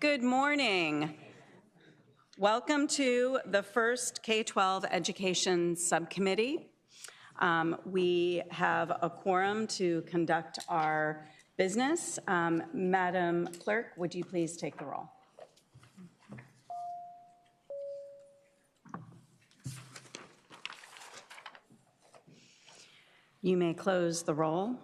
Good morning. Welcome to the first K-12 Education Subcommittee. We have a quorum to conduct our business. Madam Clerk, would you please take the roll? You may close the roll.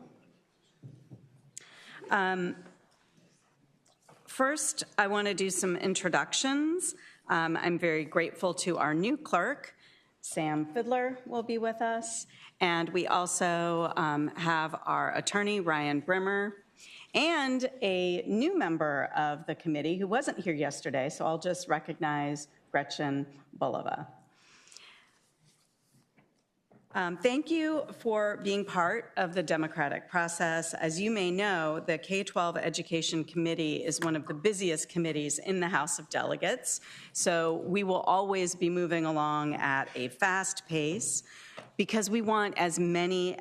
First, I want to do some introductions. I'm very grateful to our new clerk. Sam Fiddler will be with us. And we also have our attorney, Ryan Brimmer, and a new member of the committee who wasn't here yesterday, so I'll just recognize Gretchen Bulova. Thank you for being part of the democratic process. As you may know, the K-12 Education Committee is one of the busiest committees in the House of Delegates, so we will always be moving along at a fast pace because we want as many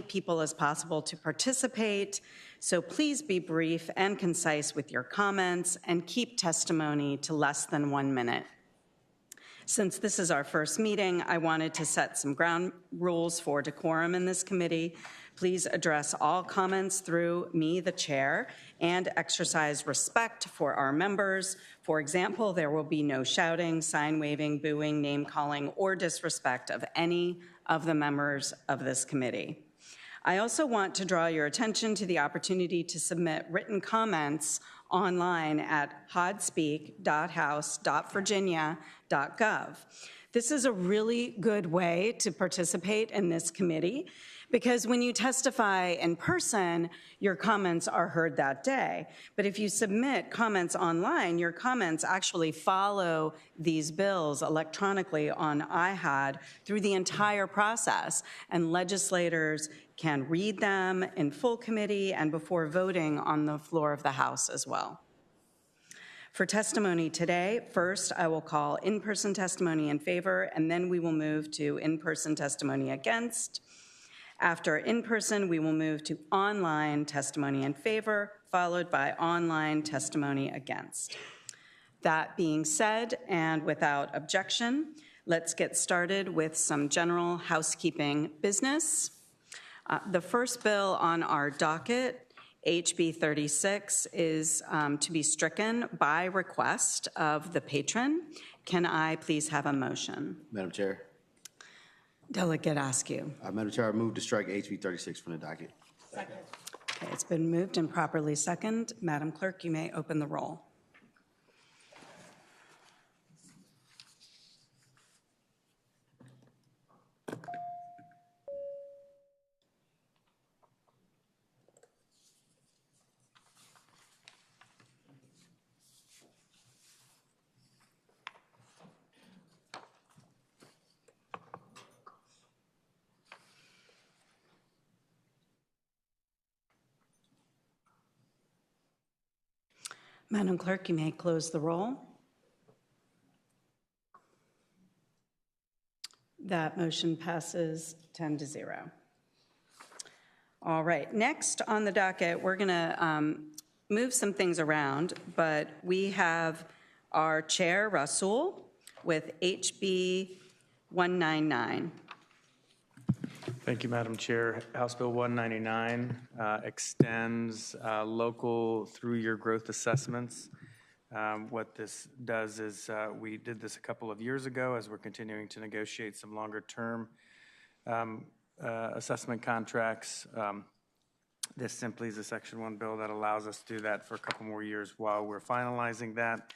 people as possible to participate. So please be brief and concise with your comments and keep testimony to less than 1 minute. Since this is our first meeting, I wanted to set some ground rules for decorum in this committee. Please address all comments through me, the chair, and exercise respect for our members. For example, there will be no shouting, sign waving, booing, name calling, or disrespect of any of the members of this committee. I also want to draw your attention to the opportunity to submit written comments online at hodspeak.house.virginia.gov. This is a really good way to participate in this committee because when you testify in person, your comments are heard that day. But if you submit comments online, your comments actually follow these bills electronically on iHod through the entire process, and legislators can read them in full committee and before voting on the floor of the House as well. For testimony today, first I will call in-person testimony in favor, and then we will move to in-person testimony against. After in-person, we will move to online testimony in favor, followed by online testimony against. That being said, and without objection, let's get started with some general housekeeping business. The first bill on our docket, HB 36, is to be stricken by request of the patron. Can I please have a motion? Madam Chair. Delegate Askew. Madam Chair, I move to strike HB 36 from the docket. Second. Okay, it's been moved and properly seconded. Madam Clerk, you may open the roll. Madam Clerk, you may close the roll. That motion passes 10-0. All right, next on the docket, we're going to move some things around, but we have our chair, Rasul, with HB 199. Thank you, Madam Chair. House Bill 199 extends local through-year growth assessments. What this does is we did this a couple of years ago as we're continuing to negotiate some longer-term assessment contracts. This simply is a Section 1 bill that allows us to do that for a couple more years while we're finalizing that,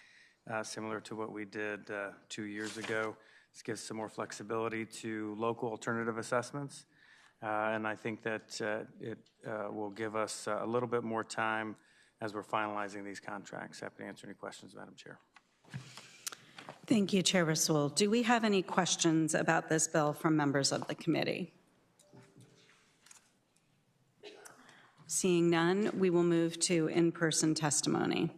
similar to what we did 2 years ago. This gives some more flexibility to local alternative assessments. And I think that it will give us a little bit more time as we're finalizing these contracts. Happy to answer any questions, Madam Chair. Thank you, Chair Rasul. Do we have any questions about this bill from members of the committee? Seeing none, we will move to in-person testimony.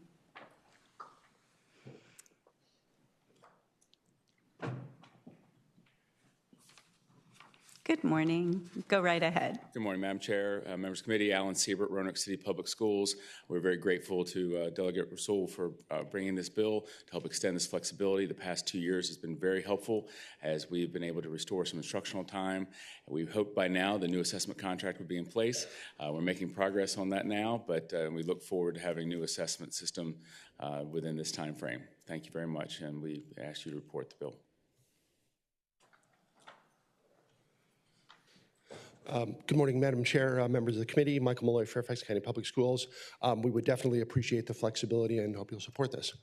Good morning. Go right ahead. Good morning, Madam Chair, members of the committee, Alan Siebert, Roanoke City Public Schools. We're very grateful to Delegate Rasool for bringing this bill to help extend this flexibility. The past 2 years has been very helpful as we've been able to restore some instructional time. We hope by now the new assessment contract will be in place. We're making progress on that now, but we look forward to having a new assessment system within this time frame. Thank you very much, and we ask you to report the bill. Good morning, Madam Chair, members of the committee. Michael Malloy, Fairfax County Public Schools. We would definitely appreciate the flexibility and hope you'll support this.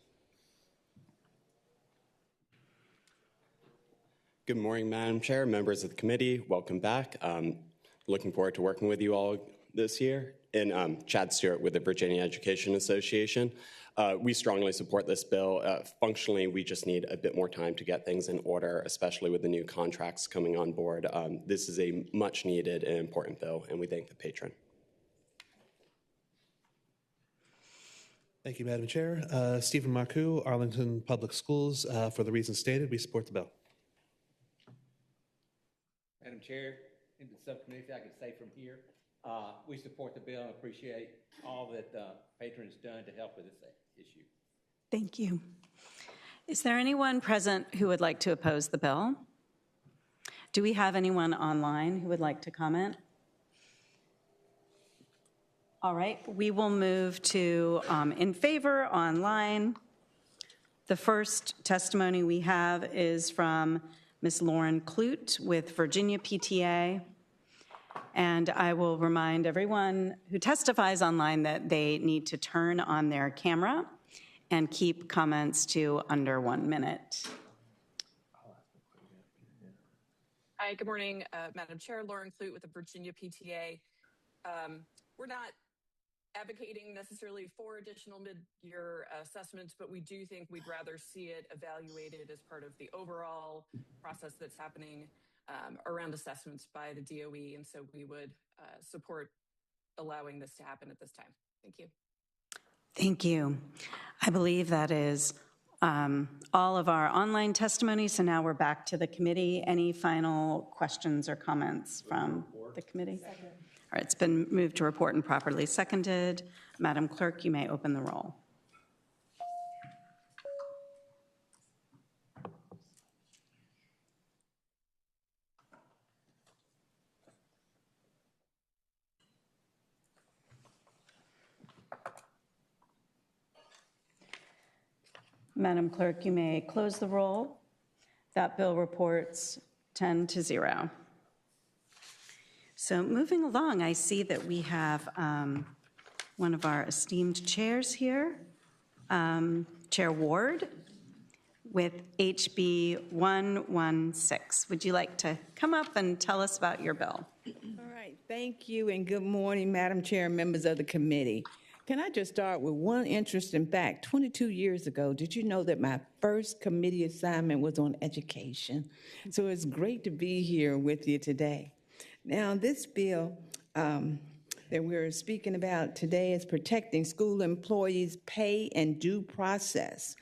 Good morning, Madam Chair, members of the committee. Welcome back. Looking forward to working with you all this year. And Chad Stewart with the Virginia Education Association. We strongly support this bill. Functionally, we just need a bit more time to get things in order, especially with the new contracts coming on board. This is a much needed and important bill, and we thank the patron. Thank you, Madam Chair. Stephen Marcoux, Arlington Public Schools. For the reasons stated, we support the bill. Madam Chair, in the subcommittee, if I could say from here, we support the bill and appreciate all that the patron has done to help with this issue. Thank you. Is there anyone present who would like to oppose the bill? Do we have anyone online who would like to comment? All right, we will move to in favor online. The first testimony we have is from Ms. Lauren Clute with Virginia PTA. And I will remind everyone who testifies online that they need to turn on their camera and keep comments to under 1 minute. Hi, good morning, Madam Chair. Lauren Clute with the Virginia PTA. We're not advocating necessarily for additional mid-year assessments, but we do think we'd rather see it evaluated as part of the overall process that's happening around assessments by the DOE, and so we would support allowing this to happen at this time. Thank you. Thank you. I believe that is all of our online testimony, so now we're back to the committee. Any final questions or comments from the committee? Second. All right, it's been moved to report and properly seconded. Madam Clerk, you may open the roll. Madam Clerk, you may close the roll. That bill reports 10-0. So moving along, I see that we have one of our esteemed chairs here, Chair Ward, with HB 116. Would you like to come up and tell us about your bill? All right, thank you, and good morning, Madam Chair and members of the committee. Can I just start with one interesting fact? 22 years ago, did you know that my first committee assignment was on education? So it's great to be here with you today. Now, this bill that we're speaking about today is protecting school employees' pay and due process.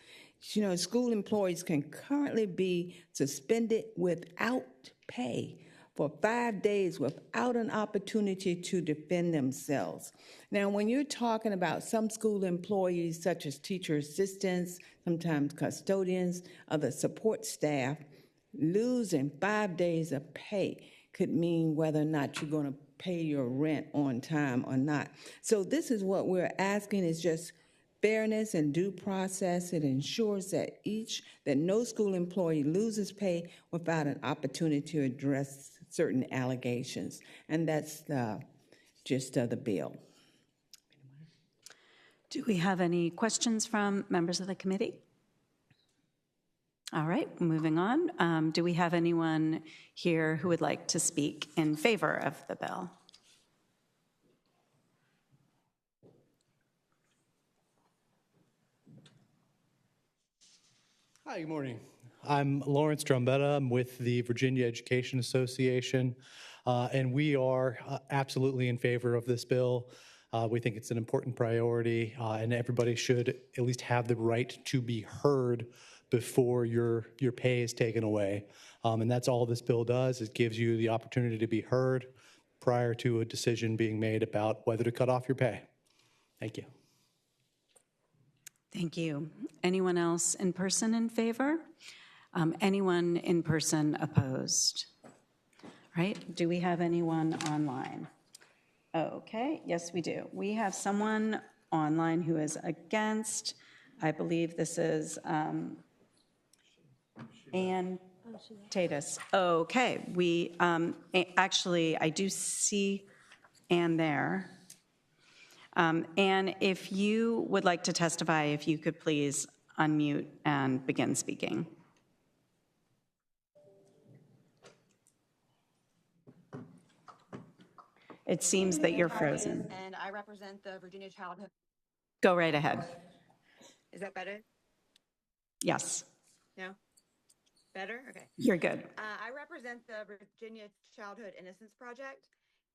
You know, school employees can currently be suspended without pay for 5 days without an opportunity to defend themselves. Now, when you're talking about some school employees, such as teacher assistants, sometimes custodians, other support staff, losing 5 days of pay could mean whether or not you're going to pay your rent on time or not. So this is what we're asking, is just fairness and due process. It ensures that no school employee loses pay without an opportunity to address certain allegations. And that's the gist of the bill. Do we have any questions from members of the committee? All right, moving on. Do we have anyone here who would like to speak in favor of the bill? Hi, good morning. I'm Lawrence Trombetta. I'm with the Virginia Education Association, and we are absolutely in favor of this bill. We think it's an important priority, and everybody should at least have the right to be heard before your pay is taken away. And that's all this bill does. It gives you the opportunity to be heard prior to a decision being made about whether to cut off your pay. Thank you. Thank you. Anyone else in person in favor? Anyone in person opposed? Right? Do we have anyone online? Okay, yes, we do. We have someone online who is against. I believe this is Ann Tatus. Okay, we actually, I do see Ann there. Ann, if you would like to testify, if you could please unmute and begin speaking. It seems that you're frozen. And I represent the Virginia Childhood. Go right ahead. Is that better? Yes, No? Better? Okay. you're good. I represent the Virginia Childhood Innocence Project.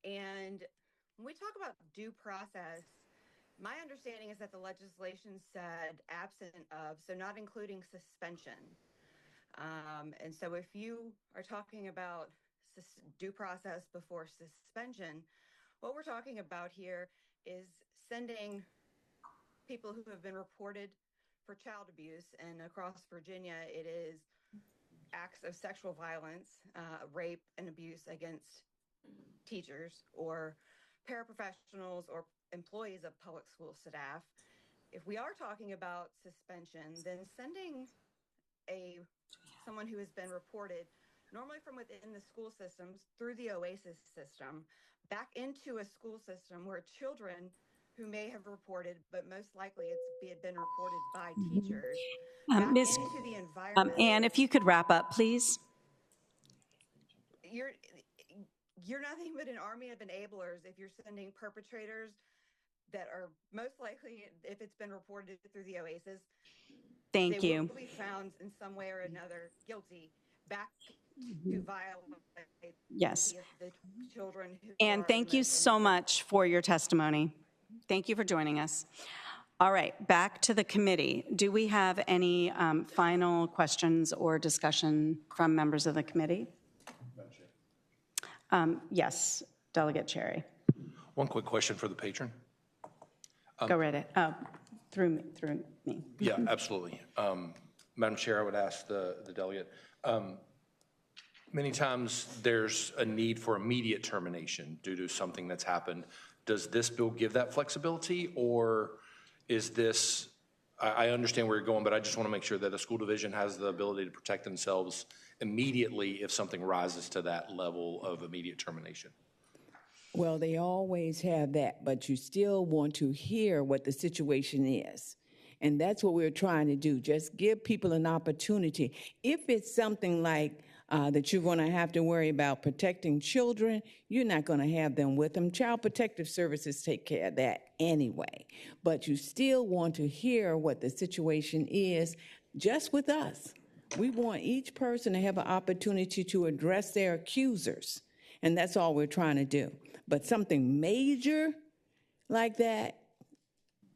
And when we talk about due process, my understanding is that the legislation said absent of, so not including suspension. And so if you are talking about due process before suspension, what we're talking about here is sending people who have been reported for child abuse, and across Virginia, it is acts of sexual violence, rape, and abuse against teachers or paraprofessionals or employees of public school staff. If we are talking about suspension, then sending someone who has been reported, normally from within the school systems through the OASIS system, back into a school system where children who may have reported, but most likely it's been reported by teachers, back into the environment. Ann, if you could wrap up, please. You're nothing but an army of enablers if you're sending perpetrators that are most likely, if it's been reported through the OASIS, Thank you. They will be found in some way or another guilty back to violate Yes. the children who And thank you so much for your testimony. Thank you for joining us. All right, back to the committee. Do we have any final questions or discussion from members of the committee? Yes, Delegate Cherry. One quick question for the patron. Go right ahead. Oh, through me. Yeah, absolutely. Madam Chair, I would ask the delegate. Many times there's a need for immediate termination due to something that's happened. Does this bill give that flexibility, or is this, I understand where you're going, but I just want to make sure that a school division has the ability to protect themselves immediately if something rises to that level of immediate termination? Well, they always have that, but you still want to hear what the situation is. And that's what we're trying to do, just give people an opportunity. If it's something like that you're going to have to worry about protecting children, you're not going to have them with them. Child Protective Services take care of that anyway. But you still want to hear what the situation is just with us. We want each person to have an opportunity to address their accusers. And that's all we're trying to do. But something major like that,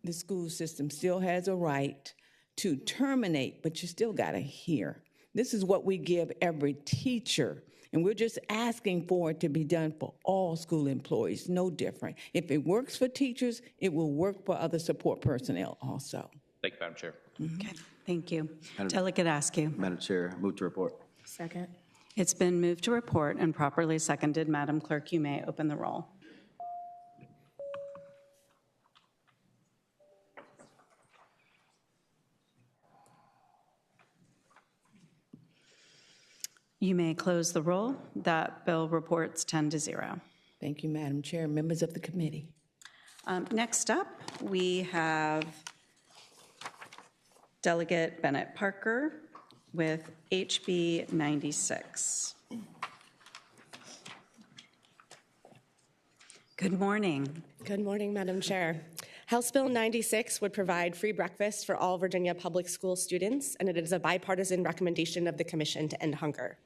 the school system still has a right to terminate, but you still got to hear. This is what we give every teacher, and we're just asking for it to be done for all school employees, no different. If it works for teachers, it will work for other support personnel also. Thank you, Madam Chair. Okay, thank you. Delegate Askew. Madam Chair, move to report. Second. It's been moved to report and properly seconded. Madam Clerk, you may open the roll. You may close the roll. That bill reports 10-0. Thank you, Madam Chair, members of the committee. Next up, we have Delegate Bennett Parker with HB 96. Good morning. Good morning, Madam Chair. House Bill 96 would provide free breakfast for all Virginia public school students, and it is a bipartisan recommendation of the Commission to end hunger.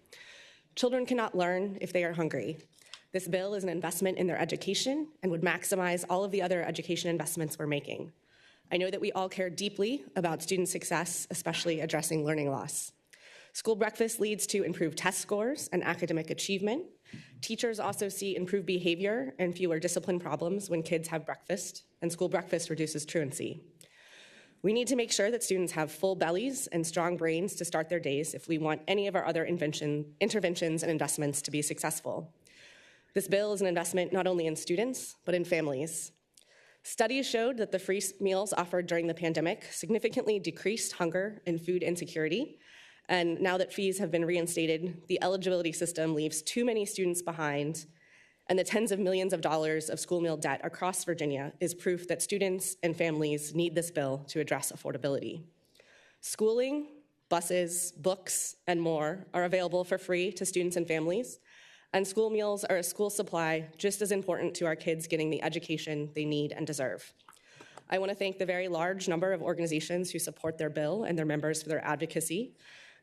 Children cannot learn if they are hungry. This bill is an investment in their education and would maximize all of the other education investments we're making. I know that we all care deeply about student success, especially addressing learning loss. School breakfast leads to improved test scores and academic achievement. Teachers also see improved behavior and fewer discipline problems when kids have breakfast, and school breakfast reduces truancy. We need to make sure that students have full bellies and strong brains to start their days if we want any of our other interventions and investments to be successful. This bill is an investment not only in students, but in families. Studies showed that the free meals offered during the pandemic significantly decreased hunger and food insecurity. And now that fees have been reinstated, the eligibility system leaves too many students behind, and the tens of millions of dollars of school meal debt across Virginia is proof that students and families need this bill to address affordability. Schooling, buses, books, and more are available for free to students and families, and school meals are a school supply just as important to our kids getting the education they need and deserve. I want to thank the very large number of organizations who support their bill and their members for their advocacy.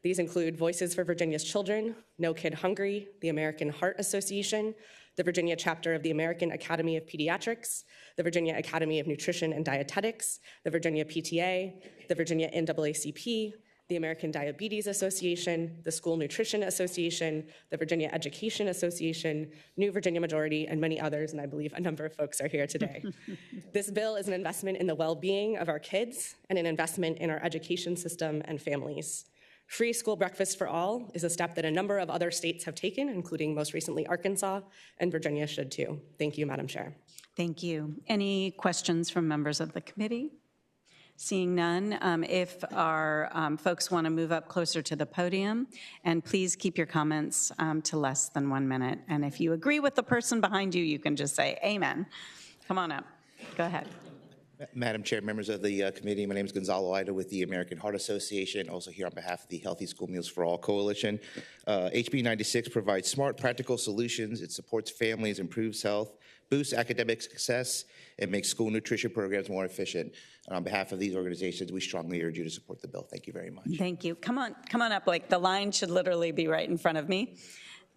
These include Voices for Virginia's Children, No Kid Hungry, the American Heart Association, the Virginia chapter of the American Academy of Pediatrics, the Virginia Academy of Nutrition and Dietetics, the Virginia PTA, the Virginia NAACP, the American Diabetes Association, the School Nutrition Association, the Virginia Education Association, New Virginia Majority, and many others, and I believe a number of folks are here today. This bill is an investment in the well-being of our kids and an investment in our education system and families. Free school breakfast for all is a step that a number of other states have taken, including most recently Arkansas, and Virginia should too. Thank you, Madam Chair. Thank you. Any questions from members of the committee? Seeing none, if our folks want to move up closer to the podium, and please keep your comments to less than 1 minute. And if you agree with the person behind you, you can just say amen. Come on up. Go ahead. Madam Chair, members of the committee, my name is Gonzalo Ida with the American Heart Association, also here on behalf of the Healthy School Meals for All Coalition. HB 96 provides smart, practical solutions. It supports families, improves health, boosts academic success, and makes school nutrition programs more efficient. And on behalf of these organizations, we strongly urge you to support the bill. Thank you very much. Thank you. Come on up. Like the line should literally be right in front of me.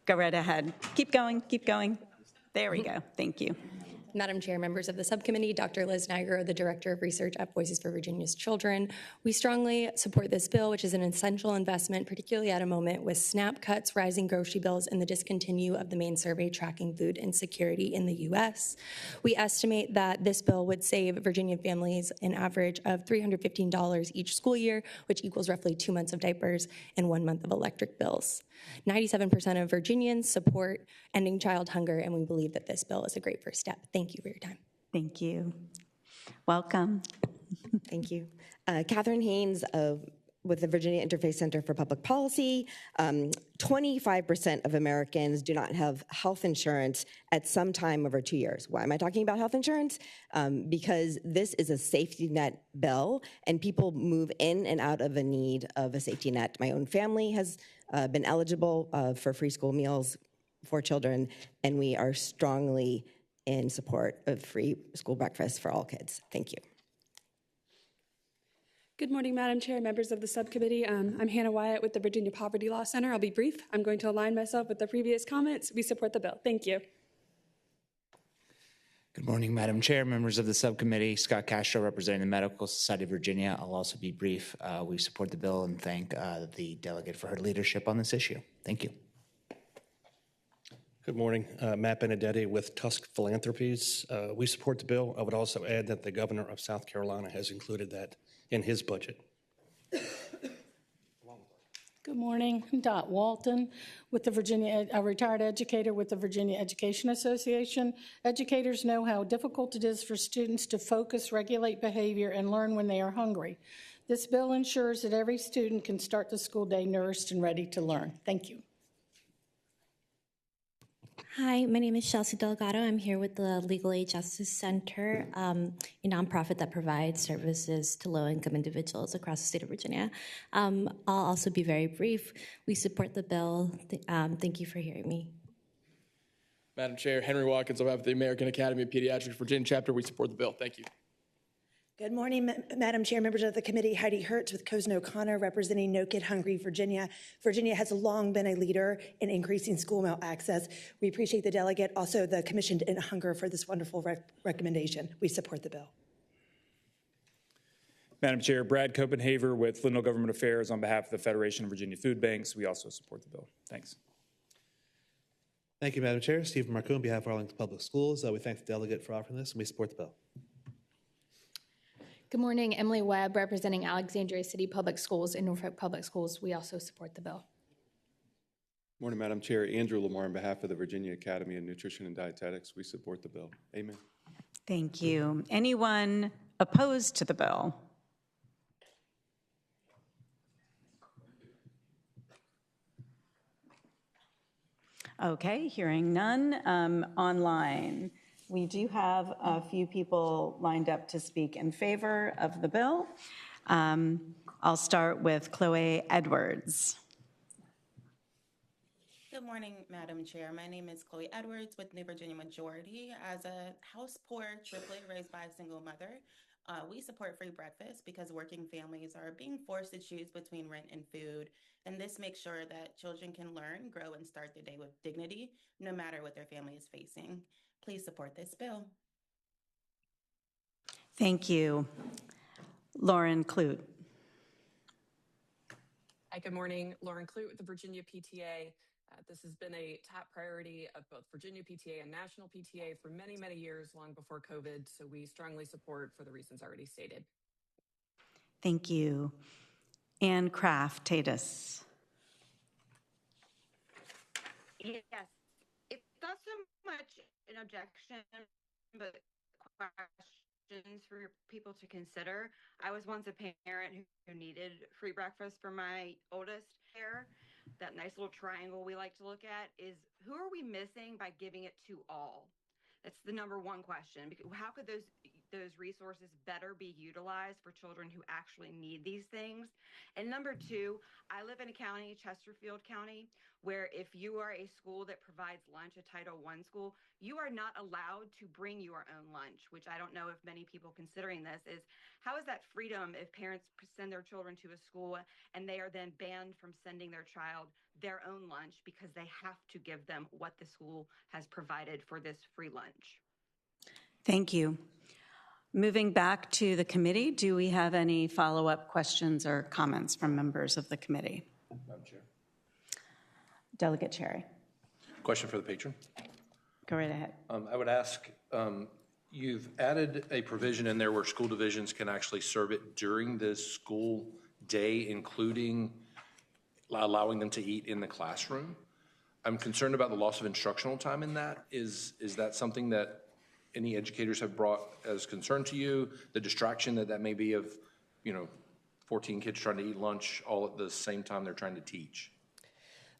Go right ahead. Keep going, keep going. There we go. Thank you. Madam Chair, members of the subcommittee, Dr. Liz Nigro, the Director of Research at Voices for Virginia's Children. We strongly support this bill, which is an essential investment, particularly at a moment with SNAP cuts, rising grocery bills, and the discontinue of the main survey tracking food insecurity in the U.S. We estimate that this bill would save Virginia families an average of $315 each school year, which equals roughly 2 months of diapers and 1 month of electric bills. 97% of Virginians support ending child hunger, and we believe that this bill is a great first step. Thank you for your time. Thank you. Welcome. Thank you. Catherine Haynes with the Virginia Interfaith Center for Public Policy. 25% of Americans do not have health insurance at some time over 2 years. Why am I talking about health insurance? Because this is a safety net bill, and people move in and out of a need of a safety net. My own family has been eligible for free school meals for children, and we are strongly in support of free school breakfast for all kids. Thank you. Good morning, Madam Chair, members of the subcommittee. I'm Hannah Wyatt with the Virginia Poverty Law Center. I'll be brief. I'm going to align myself with the previous comments. We support the bill. Thank you. Good morning, Madam Chair, members of the subcommittee. Scott Castro, representing the Medical Society of Virginia. I'll also be brief. We support the bill and thank the delegate for her leadership on this issue. Thank you. Good morning. Matt Benedetti with Tusk Philanthropies. We support the bill. I would also add that the governor of South Carolina has included that in his budget. Good morning. I'm Dot Walton with the a retired educator with the Virginia Education Association. Educators know how difficult it is for students to focus, regulate behavior, and learn when they are hungry. This bill ensures that every student can start the school day nourished and ready to learn. Thank you. Hi, my name is Chelsea Delgado. I'm here with the Legal Aid Justice Center, a nonprofit that provides services to low-income individuals across the state of Virginia. I'll also be very brief. We support the bill. Thank you for hearing me. Madam Chair, Henry Watkins on behalf of the American Academy of Pediatrics Virginia chapter. We support the bill. Thank you. Good morning, Madam Chair, members of the committee. Heidi Hertz with Cozen O'Connor, representing No Kid Hungry Virginia. Virginia has long been a leader in increasing school meal access. We appreciate the delegate, also the Commission to End Hunger for this wonderful recommendation. We support the bill. Madam Chair, Brad Copenhaver with Lindell Government Affairs on behalf of the Federation of Virginia Food Banks. We also support the bill. Thanks. Thank you, Madam Chair. Stephen Marcoux on behalf of Arlington Public Schools. We thank the delegate for offering this, and we support the bill. Good morning. Emily Webb, representing Alexandria City Public Schools and Norfolk Public Schools. We also support the bill. Morning, Madam Chair. Andrew Lamar on behalf of the Virginia Academy of Nutrition and Dietetics. We support the bill. Amen. Thank you. Anyone opposed to the bill? Okay, hearing none. Online, we do have a few people lined up to speak in favor of the bill. I'll start with Chloe Edwards. Good morning, Madam Chair. My name is Chloe Edwards with New Virginia Majority. As a house poor triplet raised by a single mother, we support free breakfast because working families are being forced to choose between rent and food. And this makes sure that children can learn, grow, and start their day with dignity, no matter what their family is facing. Please support this bill. Thank you. Lauren Clute. Hi, good morning. Lauren Clute with the Virginia PTA. This has been a top priority of both Virginia PTA and National PTA for many, many years, long before COVID, so we strongly support for the reasons already stated. Thank you. Ann Kraft Tatus. Yes, it's not so much an objection, but questions for people to consider. I was once a parent who needed free breakfast for my oldest pair. That nice little triangle we like to look at is, who are we missing by giving it to all? That's the number one question. How could those resources better be utilized for children who actually need these things? And number two, I live in a county, Chesterfield County, where if you are a school that provides lunch, a Title I school, you are not allowed to bring your own lunch, which I don't know if many people considering this is, how is that freedom if parents send their children to a school and they are then banned from sending their child their own lunch because they have to give them what the school has provided for this free lunch? Thank you. Moving back to the committee, do we have any follow-up questions or comments from members of the committee? Madam Chair. Delegate Cherry. Question for the patron. Go right ahead. I would ask, you've added a provision in there where school divisions can actually serve it during the school day, including allowing them to eat in the classroom. I'm concerned about the loss of instructional time in that. Is that something that any educators have brought as concern to you? The distraction that may be of, 14 kids trying to eat lunch all at the same time they're trying to teach?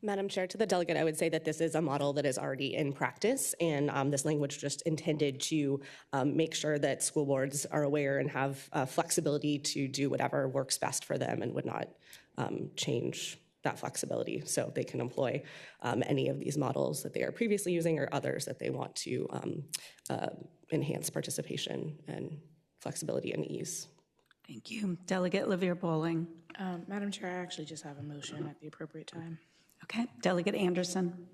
Madam Chair, to the delegate, I would say that this is a model that is already in practice, and this language just intended to make sure that school boards are aware and have flexibility to do whatever works best for them and would not change that flexibility. So they can employ any of these models that they are previously using or others that they want to enhance participation and flexibility and ease. Thank you. Delegate Lavier Bowling. Madam Chair, I actually just have a motion at the appropriate time. Okay. Delegate Anderson.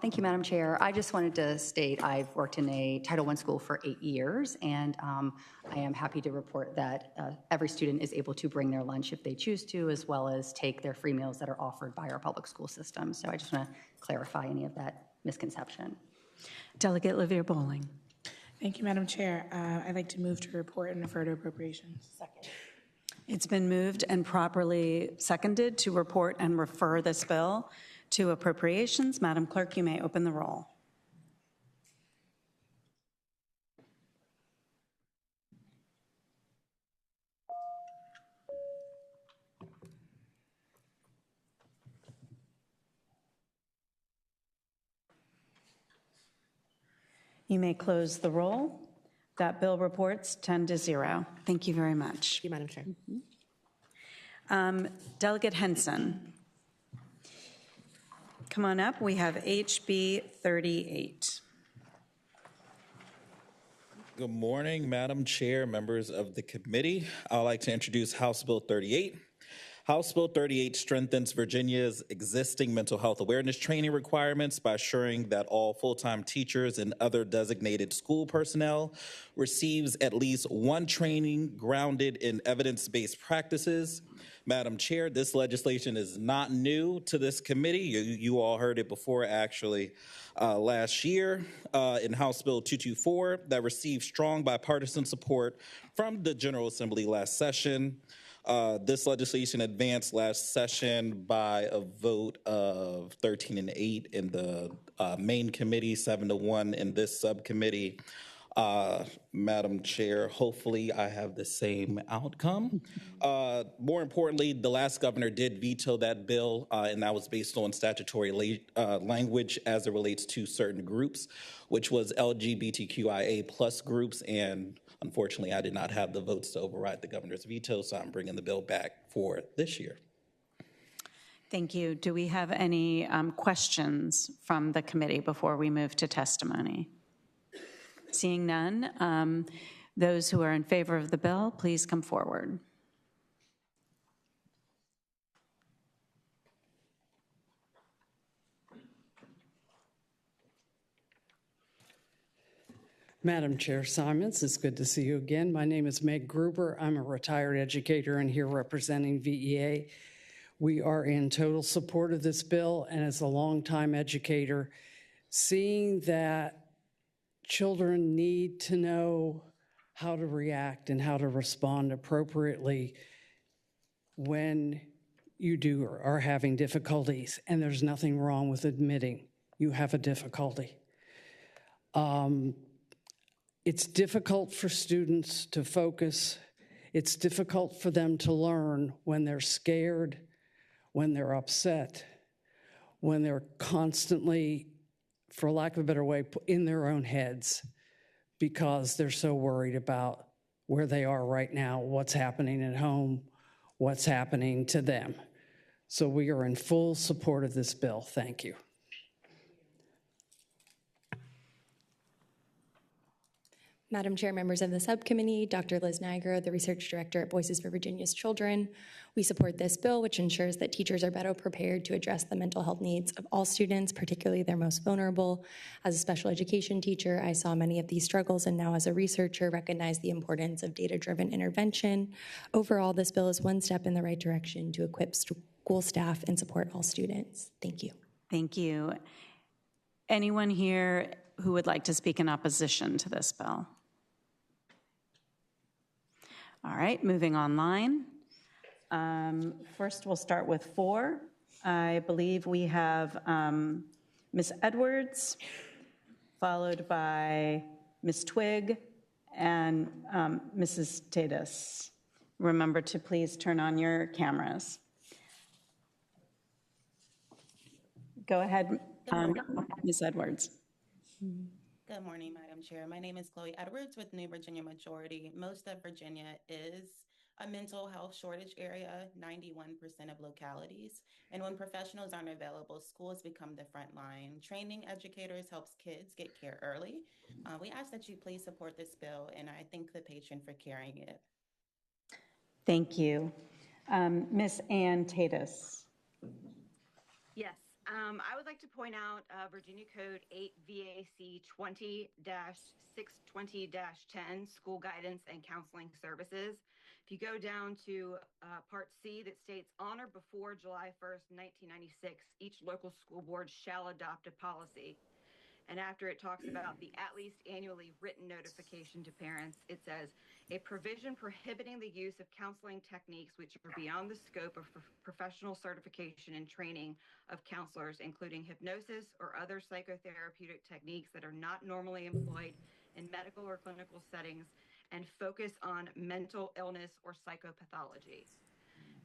Thank you, Madam Chair. I just wanted to state I've worked in a Title I school for 8 years, and I am happy to report that every student is able to bring their lunch if they choose to, as well as take their free meals that are offered by our public school system. So I just want to clarify any of that misconception. Delegate Lavier Bowling. Thank you, Madam Chair. I'd like to move to report and refer to appropriations. Second. It's been moved and properly seconded to report and refer this bill to appropriations. Madam Clerk, you may open the roll. You may close the roll. That bill reports 10-0. Thank you very much. Thank you, Madam Chair. Delegate Henson. Come on up. We have HB 38. Good morning, Madam Chair, members of the committee. I would like to introduce House Bill 38. House Bill 38 strengthens Virginia's existing mental health awareness training requirements by assuring that all full-time teachers and other designated school personnel receives at least one training grounded in evidence-based practices. Madam Chair, this legislation is not new to this committee. You all heard it before, actually, last year in House Bill 224 that received strong bipartisan support from the General Assembly last session. This legislation advanced last session by a vote of 13-8 in the main committee, 7-1 in this subcommittee. Madam Chair, hopefully I have the same outcome. More importantly, the last governor did veto that bill, and that was based on statutory language as it relates to certain groups, which was LGBTQIA plus groups, and unfortunately I did not have the votes to override the governor's veto, so I'm bringing the bill back for this year. Thank you. Do we have any questions from the committee before we move to testimony? Seeing none, those who are in favor of the bill, please come forward. Madam Chair Simons, it's good to see you again. My name is Meg Gruber. I'm a retired educator and here representing VEA. We are in total support of this bill, and as a longtime educator, seeing that children need to know how to react and how to respond appropriately when you are having difficulties, and there's nothing wrong with admitting you have a difficulty. It's difficult for students to focus. It's difficult for them to learn when they're scared, when they're upset, when they're constantly, for lack of a better way, in their own heads because they're so worried about where they are right now, what's happening at home, what's happening to them. So we are in full support of this bill. Thank you. Madam Chair, members of the subcommittee, Dr. Liz Nigro, the research director at Voices for Virginia's Children. We support this bill, which ensures that teachers are better prepared to address the mental health needs of all students, particularly their most vulnerable. As a special education teacher, I saw many of these struggles, and now as a researcher, recognize the importance of data-driven intervention. Overall, this bill is one step in the right direction to equip school staff and support all students. Thank you. Thank you. Anyone here who would like to speak in opposition to this bill? All right, moving online. First, we'll start with 4. I believe we have Ms. Edwards, followed by Ms. Twigg and Mrs. Tatus. Remember to please turn on your cameras. Go ahead, Ms. Edwards. Good morning, Madam Chair. My name is Chloe Edwards with New Virginia Majority. Most of Virginia is a mental health shortage area, 91% of localities. And when professionals aren't available, schools become the front line. Training educators helps kids get care early. We ask that you please support this bill, and I thank the patron for carrying it. Thank you. Ms. Ann Tatus. Yes. I would like to point out Virginia Code 8 VAC 20-620-10, School Guidance and Counseling Services. If you go down to Part C that states, on or before July 1st, 1996, each local school board shall adopt a policy. And after it talks about the at least annually written notification to parents, it says, a provision prohibiting the use of counseling techniques which are beyond the scope of professional certification and training of counselors, including hypnosis or other psychotherapeutic techniques that are not normally employed in medical or clinical settings and focus on mental illness or psychopathology.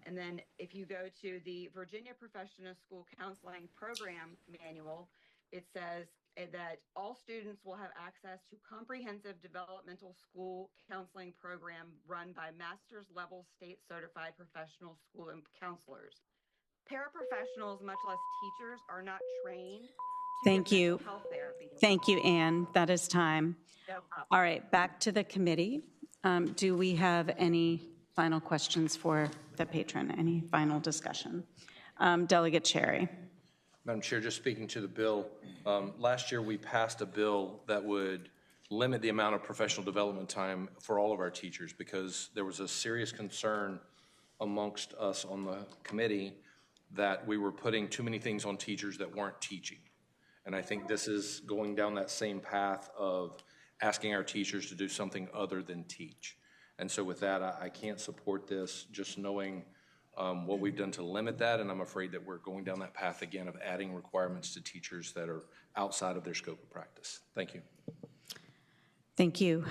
And then if you go to the Virginia Professional School Counseling Program Manual, it says that all students will have access to comprehensive developmental school counseling program run by master's level state certified professional school counselors. Paraprofessionals, much less teachers, are not trained to Thank give you. mental health therapy. Thank you, Ann. That is time. No problem. All right, back to the committee. Do we have any final questions for the patron? Any final discussion? Delegate Cherry. Madam Chair, just speaking to the bill, last year we passed a bill that would limit the amount of professional development time for all of our teachers because there was a serious concern amongst us on the committee that we were putting too many things on teachers that weren't teaching. And I think this is going down that same path of asking our teachers to do something other than teach. And so with that, I can't support this, just knowing what we've done to limit that, and I'm afraid that we're going down that path again of adding requirements to teachers that are outside of their scope of practice. Thank you. Thank you.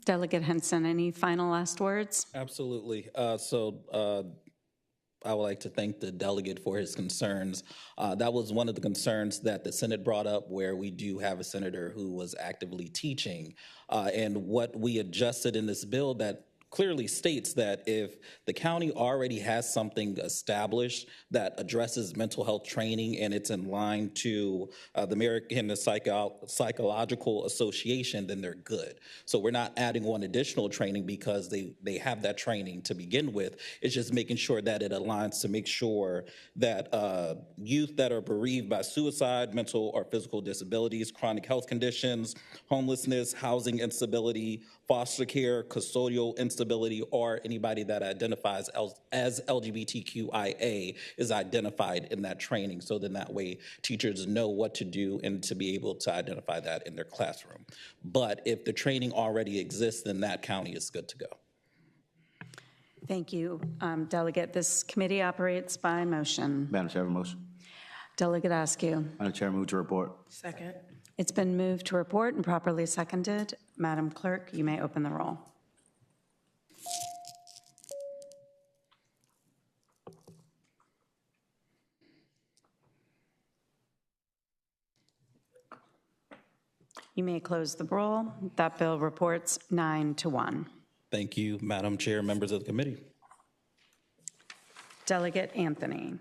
Delegate Henson, any final last words? Absolutely. I would like to thank the delegate for his concerns. That was one of the concerns that the Senate brought up, where we do have a senator who was actively teaching. And what we adjusted in this bill that clearly states that if the county already has something established that addresses mental health training and it's in line to the American Psychological Association, then they're good. So we're not adding one additional training because they have that training to begin with. It's just making sure that it aligns to make sure that youth that are bereaved by suicide, mental or physical disabilities, chronic health conditions, homelessness, housing instability, foster care, custodial instability, or anybody that identifies as LGBTQIA is identified in that training. So then that way teachers know what to do and to be able to identify that in their classroom. But if the training already exists, then that county is good to go. Thank you, Delegate. This committee operates by motion. Madam Chair, I have a motion. Delegate Askew. Madam Chair, move to report. Second. It's been moved to report and properly seconded. Madam Clerk, you may open the roll. You may close the roll. That bill reports 9-1. Thank you, Madam Chair, members of the committee. Delegate Anthony.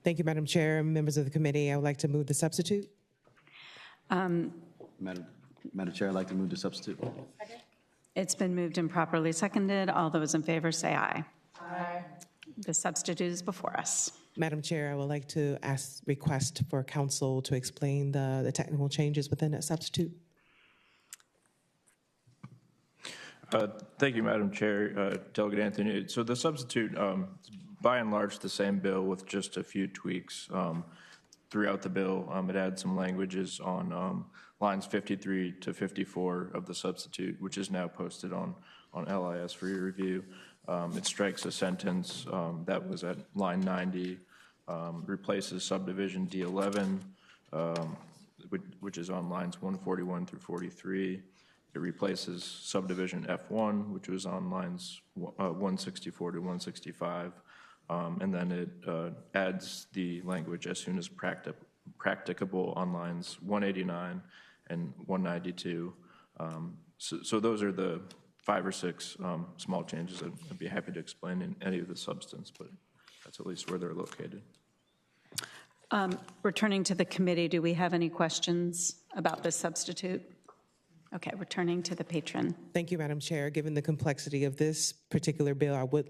Thank you, Madam Chair, members of the committee. I would like to move the substitute. Madam Chair, I'd like to move the substitute. It's been moved and properly seconded. All those in favor say aye. Aye. The substitute is before us. Madam Chair, I would like to request for council to explain the technical changes within that substitute. Thank you, Madam Chair. Delegate Anthony. So the substitute, by and large, the same bill with just a few tweaks throughout the bill. It adds some languages on lines 53 to 54 of the substitute, which is now posted on LIS for your review. It strikes a sentence that was at line 90, replaces subdivision D11, which is on lines 141 through 43. It replaces subdivision F1, which was on lines 164 to 165. And then it adds the language as soon as practicable on lines 189 and 192. So those are the 5 or 6 small changes. I'd be happy to explain in any of the substance, but that's at least where they're located. Returning to the committee, do we have any questions about this substitute? Okay, returning to the patron. Thank you, Madam Chair. Given the complexity of this particular bill, I would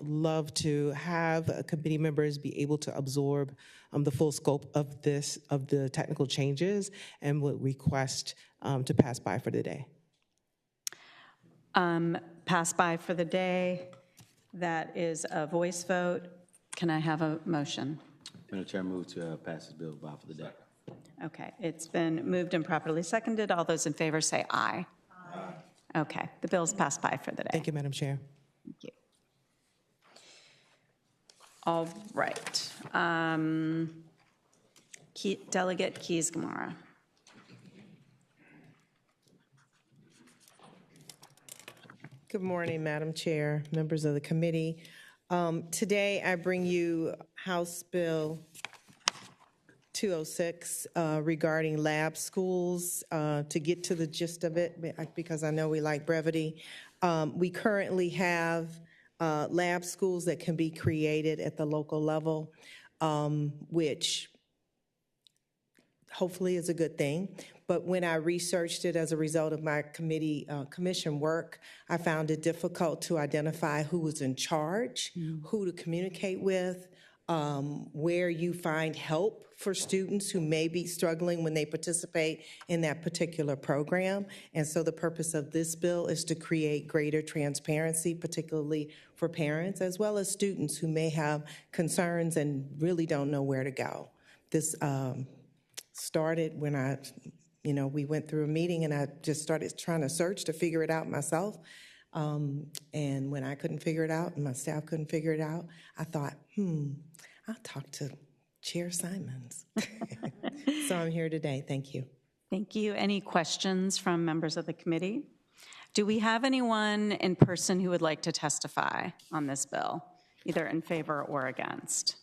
love to have committee members be able to absorb the full scope of the technical changes, and would request to pass by for the day. Pass by for the day. That is a voice vote. Can I have a motion? Madam Chair, move to pass this bill by for the day. Okay, it's been moved and properly seconded. All those in favor say aye. Aye. Okay, the bill's passed by for the day. Thank you, Madam Chair. Thank you. All right. Delegate Keys-Gamarra. Good morning, Madam Chair, members of the committee. Today I bring you House Bill 206 regarding lab schools. To get to the gist of it, because I know we like brevity, we currently have lab schools that can be created at the local level, which hopefully is a good thing. But when I researched it as a result of my commission work, I found it difficult to identify who was in charge, who to communicate with, where you find help for students who may be struggling when they participate in that particular program. And so the purpose of this bill is to create greater transparency, particularly for parents, as well as students who may have concerns and really don't know where to go. This started when we went through a meeting and I just started trying to search to figure it out myself. And when I couldn't figure it out and my staff couldn't figure it out, I thought, I'll talk to Chair Simons. So I'm here today. Thank you. Thank you. Any questions from members of the committee? Do we have anyone in person who would like to testify on this bill, either in favor or against?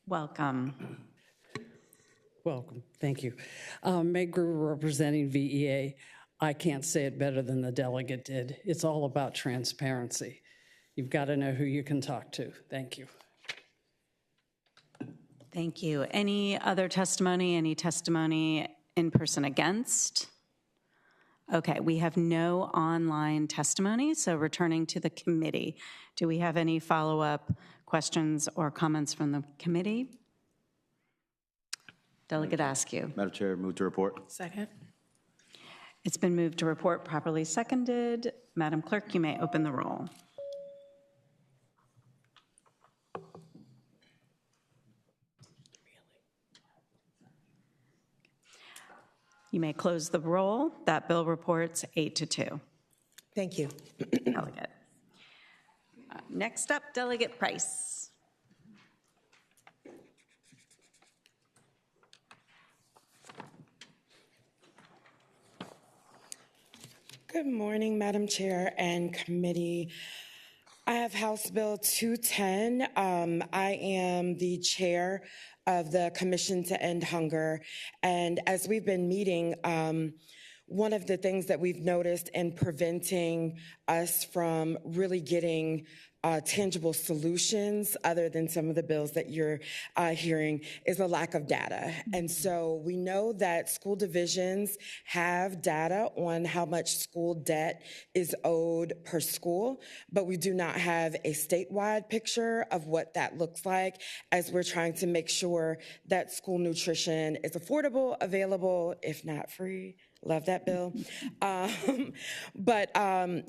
Welcome. Welcome. Thank you. Meg Gruber representing VEA. I can't say it better than the delegate did. It's all about transparency. You've got to know who you can talk to. Thank you. Thank you. Any other testimony? Any testimony in person against? Okay, we have no online testimony, so returning to the committee. Do we have any follow-up questions or comments from the committee? Delegate Askew. Madam Chair, move to report. Second. It's been moved to report, properly seconded. Madam Clerk, you may open the roll. You may close the roll. That bill reports 8-2. Thank you. Delegate. Next up, Delegate Price. Good morning, Madam Chair and committee. I have House Bill 210. I am the chair of the Commission to End Hunger. And as we've been meeting, one of the things that we've noticed in preventing us from really getting tangible solutions other than some of the bills that you're hearing is a lack of data. And so we know that school divisions have data on how much school debt is owed per school, but we do not have a statewide picture of what that looks like as we're trying to make sure that school nutrition is affordable, available, if not free. Love that bill. But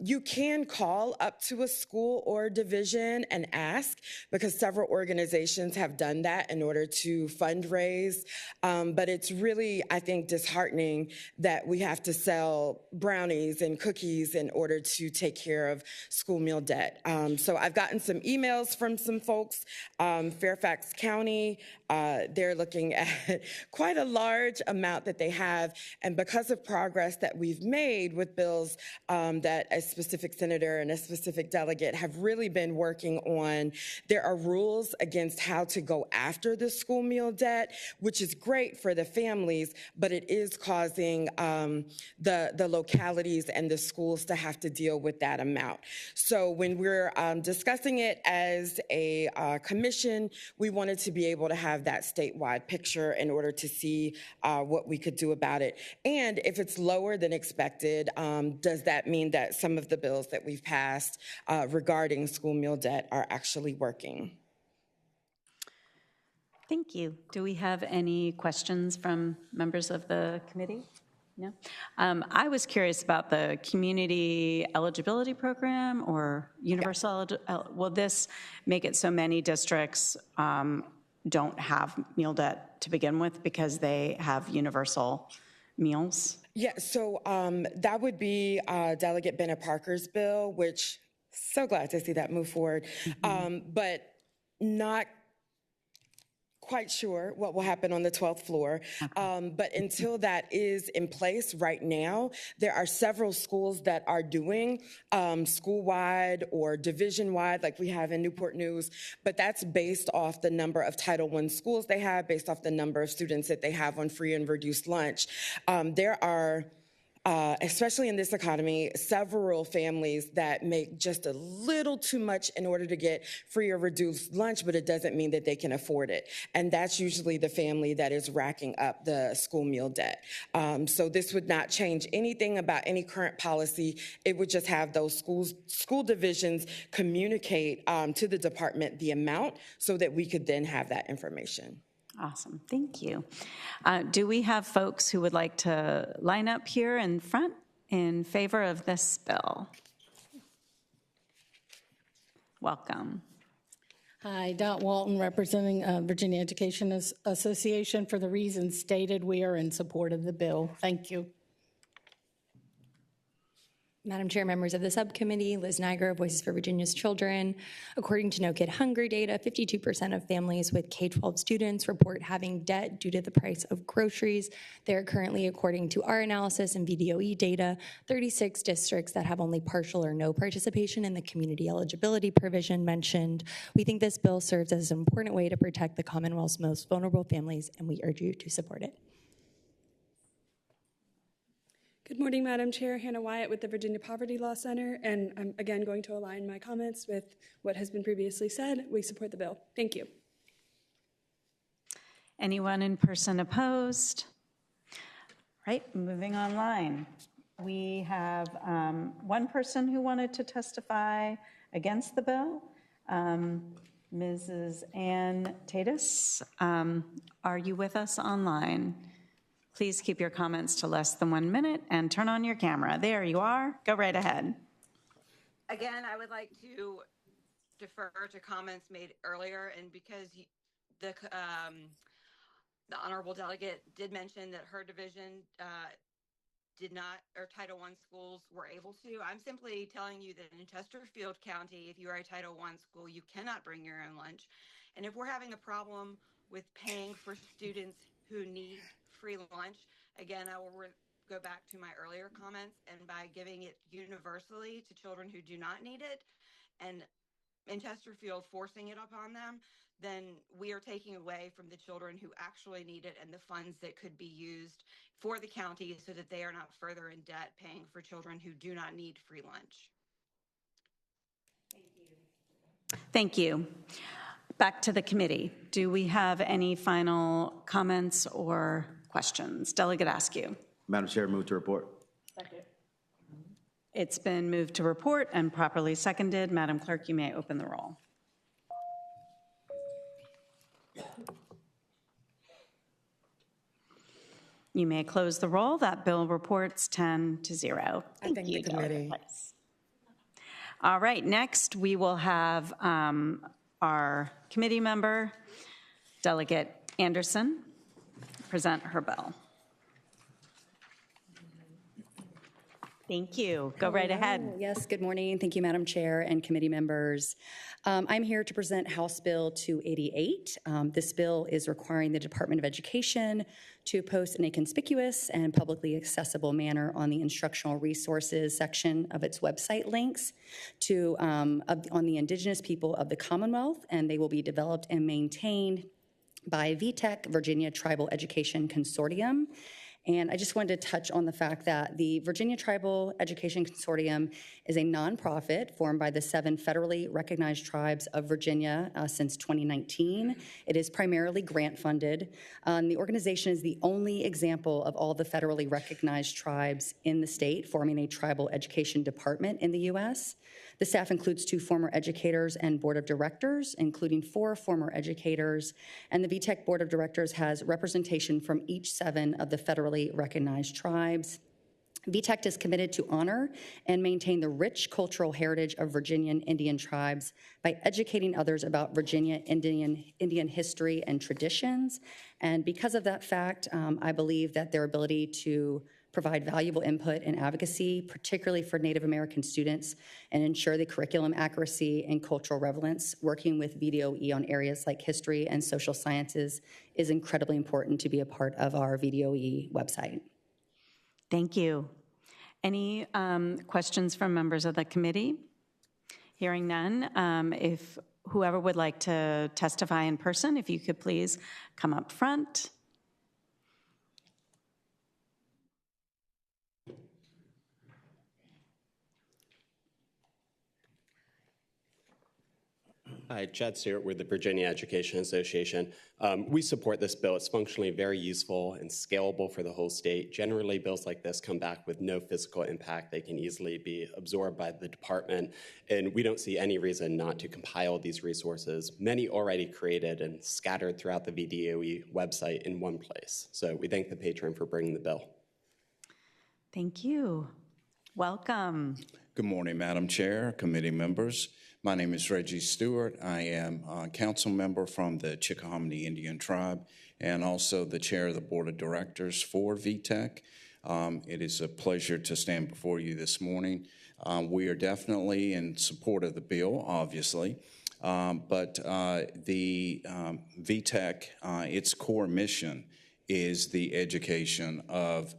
you can call up to a school or division and ask, because several organizations have done that in order to fundraise. But it's really, I think, disheartening that we have to sell brownies and cookies in order to take care of school meal debt. So I've gotten some emails from some folks. Fairfax County, they're looking at quite a large amount that they have. And because of progress that we've made with bills that a specific senator and a specific delegate have really been working on, there are rules against how to go after the school meal debt, which is great for the families, but it is causing the localities and the schools to have to deal with that amount. So when we're discussing it as a commission, we wanted to be able to have that statewide picture in order to see what we could do about it. And if it's lower than expected, does that mean that some of the bills that we've passed regarding school meal debt are actually working? Thank you. Do we have any questions from members of the committee? No? I was curious about the community eligibility program or universal, will this make it so many districts don't have meal debt to begin with because they have universal meals? Yeah, so that would be Delegate Bennett Parker's bill, which so glad to see that move forward, but not quite sure what will happen on the 12th floor. But until that is in place right now, there are several schools that are doing school-wide or division-wide, like we have in Newport News, but that's based off the number of Title I schools they have, based off the number of students that they have on free and reduced lunch. There are especially in this economy, several families that make just a little too much in order to get free or reduced lunch, but it doesn't mean that they can afford it. And that's usually the family that is racking up the school meal debt. So this would not change anything about any current policy. It would just have those school divisions communicate to the department the amount so that we could then have that information. Awesome, thank you. Do we have folks who would like to line up here in front in favor of this bill? Welcome. Hi, Dot Walton, representing Virginia Education Association. For the reasons stated, we are in support of the bill. Thank you. Madam Chair, members of the subcommittee, Liz Niger, Voices for Virginia's Children. According to No Kid Hungry data, 52% of families with K-12 students report having debt due to the price of groceries. There are currently, according to our analysis and VDOE data, 36 districts that have only partial or no participation in the community eligibility provision mentioned. We think this bill serves as an important way to protect the Commonwealth's most vulnerable families, and we urge you to support it. Good morning, Madam Chair. Hannah Wyatt with the Virginia Poverty Law Center, and I'm again going to align my comments with what has been previously said. We support the bill. Thank you. Anyone in person opposed? Right, moving online. We have one person who wanted to testify against the bill, Mrs. Ann Tatus. Are you with us online? Please keep your comments to less than 1 minute and turn on your camera. There you are. Go right ahead. Again, I would like to defer to comments made earlier, and because the honorable delegate did mention that her division did not, or Title I schools were able to. I'm simply telling you that in Chesterfield County, if you are a Title I school, you cannot bring your own lunch. And if we're having a problem with paying for students who need free lunch, again, I will go back to my earlier comments, and by giving it universally to children who do not need it, and in Chesterfield forcing it upon them, then we are taking away from the children who actually need it and the funds that could be used for the county so that they are not further in debt paying for children who do not need free lunch. Thank you. Back to the committee. Do we have any final comments or questions? Delegate Askew. Madam Chair, move to report. Second. It's been moved to report and properly seconded. Madam Clerk, you may open the roll. You may close the roll. That bill reports 10-0. Thank you, the committee. Delegate Price. All right, next we will have our committee member, Delegate Anderson, present her bill. Thank you. Go right ahead. Yes, good morning. Thank you, Madam Chair and committee members. I'm here to present House Bill 288. This bill is requiring the Department of Education to post in a conspicuous and publicly accessible manner on the instructional resources section of its website links to on the indigenous people of the Commonwealth, and they will be developed and maintained by VTech, Virginia Tribal Education Consortium. And I just wanted to touch on the fact that the Virginia Tribal Education Consortium is a nonprofit formed by the 7 federally recognized tribes of Virginia since 2019. It is primarily grant funded. The organization is the only example of all the federally recognized tribes in the state forming a tribal education department in the U.S. The staff includes 2 former educators and board of directors, including 4 former educators, and the VTech board of directors has representation from each 7 of the federally recognized tribes. VTech is committed to honor and maintain the rich cultural heritage of Virginian Indian tribes by educating others about Virginia Indian history and traditions. And because of that fact, I believe that their ability to provide valuable input and advocacy, particularly for Native American students, and ensure the curriculum accuracy and cultural relevance, working with VDOE on areas like history and social sciences is incredibly important to be a part of our VDOE website. Thank you. Any questions from members of the committee? Hearing none, if whoever would like to testify in person, if you could please come up front. Hi, Chad Stewart with the Virginia Education Association. We support this bill. It's functionally very useful and scalable for the whole state. Generally, bills like this come back with no fiscal impact. They can easily be absorbed by the department, and we don't see any reason not to compile these resources, many already created and scattered throughout the VDOE website in one place. So we thank the patron for bringing the bill. Thank you. Welcome. Good morning, Madam Chair, committee members. My name is Reggie Stewart. I am a council member from the Chickahominy Indian Tribe and also the chair of the board of directors for VTech. It is a pleasure to stand before you this morning. We are definitely in support of the bill, obviously, but the VTech, its core mission is the education of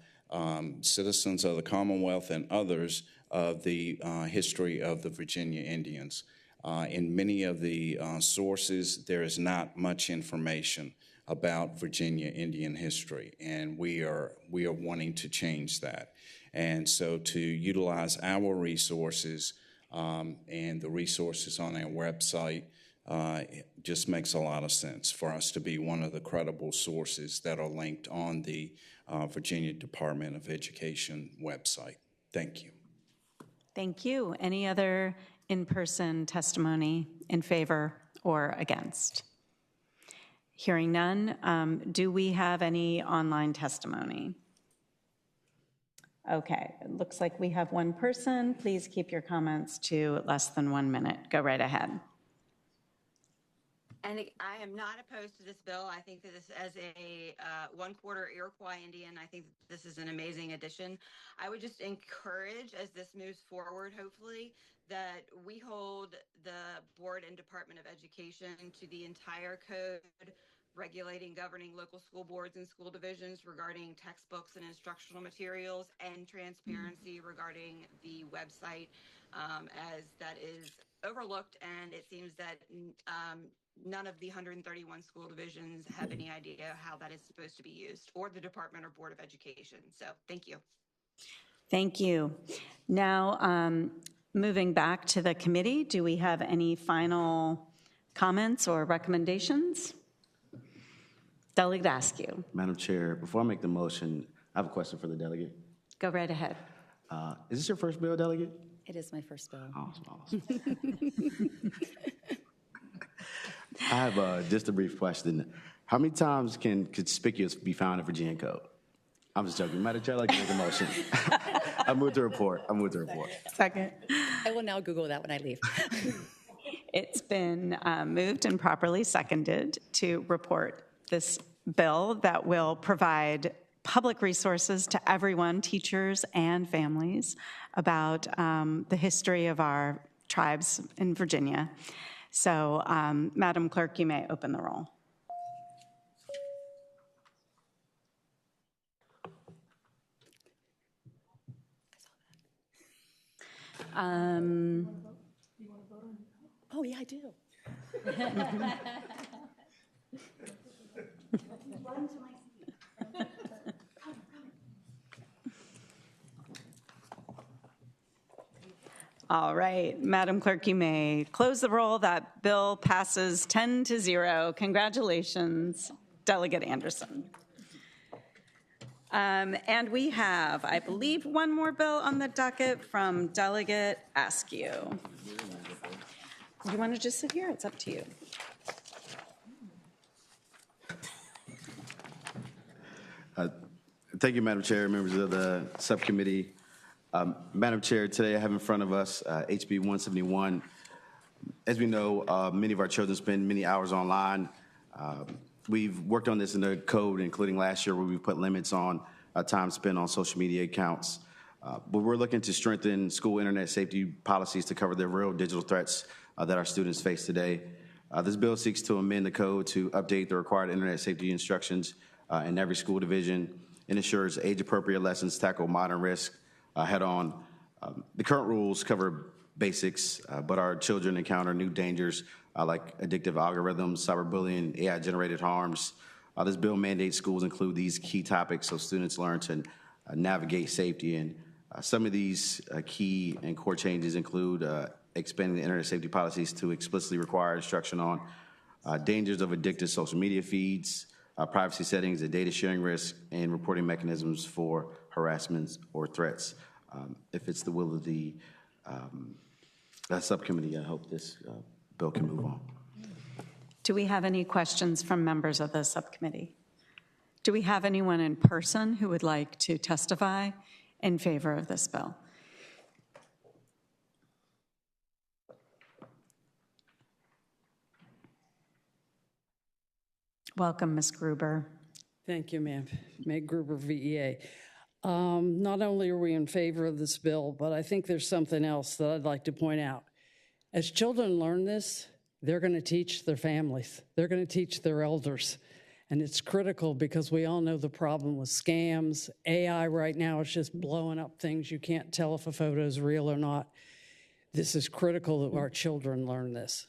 citizens of the Commonwealth and others of the history of the Virginia Indians. In many of the sources, there is not much information about Virginia Indian history, and we are wanting to change that. And so to utilize our resources and the resources on our website just makes a lot of sense for us to be one of the credible sources that are linked on the Virginia Department of Education website. Thank you. Thank you. Any other in-person testimony in favor or against? Hearing none, do we have any online testimony? Okay, it looks like we have one person. Please keep your comments to less than 1 minute. Go right ahead. And I am not opposed to this bill. I think that this, as a one-quarter Iroquois Indian, I think this is an amazing addition. I would just encourage, as this moves forward, hopefully, that we hold the board and Department of Education to the entire code regulating, governing local school boards and school divisions regarding textbooks and instructional materials, and transparency regarding the website, as that is overlooked, and it seems that none of the 131 school divisions have any idea how that is supposed to be used, or the Department or Board of Education. So thank you. Thank you. Now, moving back to the committee, do we have any final comments or recommendations? Delegate Askew. Madam Chair, before I make the motion, I have a question for the delegate. Go right ahead. Is this your first bill, delegate? It is my first bill. Awesome. I have just a brief question. How many times can conspicuous be found in Virginia code? I'm just joking. Madam Chair, I'd like to make a motion. I move to report. Second. I will now Google that when I leave. It's been moved and properly seconded to report this bill that will provide public resources to everyone, teachers and families, about the history of our tribes in Virginia. So, Madam Clerk, you may open the roll. Oh, yeah, I do. All right, Madam Clerk, you may close the roll. That bill passes 10-0. Congratulations, Delegate Anderson. And we have, I believe, one more bill on the docket from Delegate Askew. You want to just sit here? It's up to you. Thank you, Madam Chair, members of the subcommittee. Madam Chair, today I have in front of us HB 171. As we know, many of our children spend many hours online. We've worked on this in the code, including last year where we put limits on time spent on social media accounts. But we're looking to strengthen school internet safety policies to cover the real digital threats that our students face today. This bill seeks to amend the code to update the required internet safety instructions in every school division and ensures age-appropriate lessons tackle modern risk head-on. The current rules cover basics, but our children encounter new dangers like addictive algorithms, cyberbullying, AI-generated harms. This bill mandates schools include these key topics so students learn to navigate safety. And some of these key and core changes include expanding the internet safety policies to explicitly require instruction on dangers of addictive social media feeds, privacy settings, the data sharing risk, and reporting mechanisms for harassments or threats. If it's the will of the subcommittee, I hope this bill can move on. Do we have any questions from members of the subcommittee? Do we have anyone in person who would like to testify in favor of this bill? Welcome, Ms. Gruber. Thank you, ma'am. Meg Gruber, VEA. Not only are we in favor of this bill, but I think there's something else that I'd like to point out. As children learn this, they're going to teach their families. They're going to teach their elders. And it's critical because we all know the problem with scams. AI right now is just blowing up things. You can't tell if a photo is real or not. This is critical that our children learn this.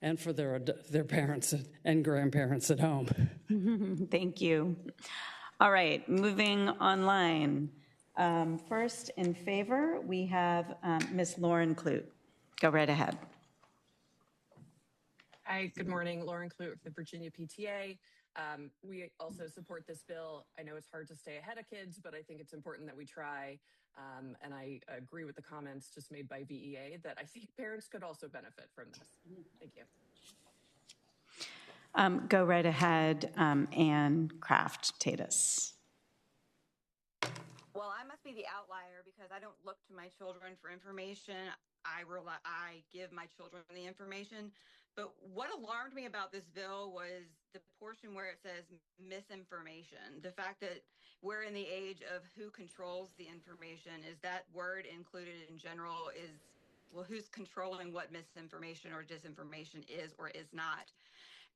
And for their parents and grandparents at home. Thank you. All right, moving online. First in favor, we have Ms. Lauren Clute. Go right ahead. Hi, good morning. Lauren Clute with the Virginia PTA. We also support this bill. I know it's hard to stay ahead of kids, but I think it's important that we try. And I agree with the comments just made by VEA that I think parents could also benefit from this. Thank you. Go right ahead, Ann Kraft-Tatus. Well, I must be the outlier because I don't look to my children for information. I give my children the information. But what alarmed me about this bill was the portion where it says misinformation. The fact that we're in the age of who controls the information. Is that word included in general? Well, who's controlling what misinformation or disinformation is or is not?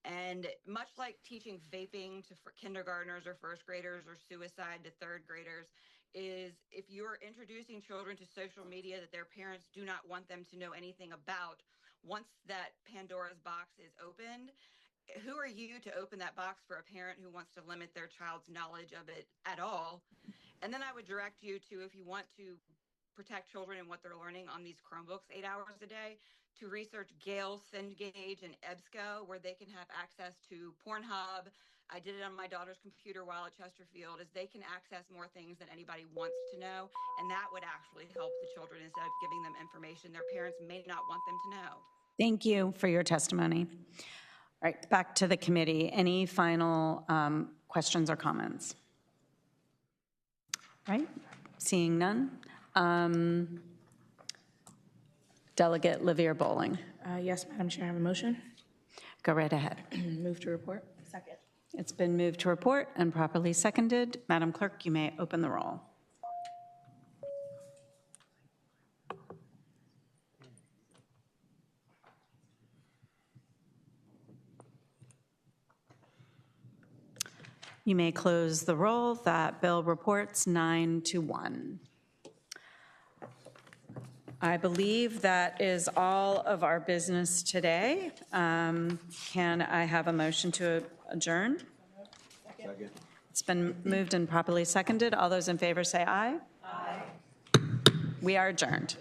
And much like teaching vaping to kindergartners or first graders or suicide to third graders, is if you're introducing children to social media that their parents do not want them to know anything about, once that Pandora's box is opened, who are you to open that box for a parent who wants to limit their child's knowledge of it at all? And then I would direct you to, if you want to protect children and what they're learning on these Chromebooks 8 hours a day, to research Gale, Cengage, and EBSCO, where they can have access to Pornhub. I did it on my daughter's computer while at Chesterfield, as they can access more things than anybody wants to know, and that would actually help the children instead of giving them information their parents may not want them to know. Thank you for your testimony. All right, back to the committee. Any final questions or comments? All right, seeing none. Delegate Livier Bowling. Yes, Madam Chair, I have a motion. Go right ahead. Move to report. Second. It's been moved to report and properly seconded. Madam Clerk, you may open the roll. You may close the roll. That bill reports 9-1. I believe that is all of our business today. Can I have a motion to adjourn? Second. It's been moved and properly seconded. All those in favor say aye. Aye. We are adjourned.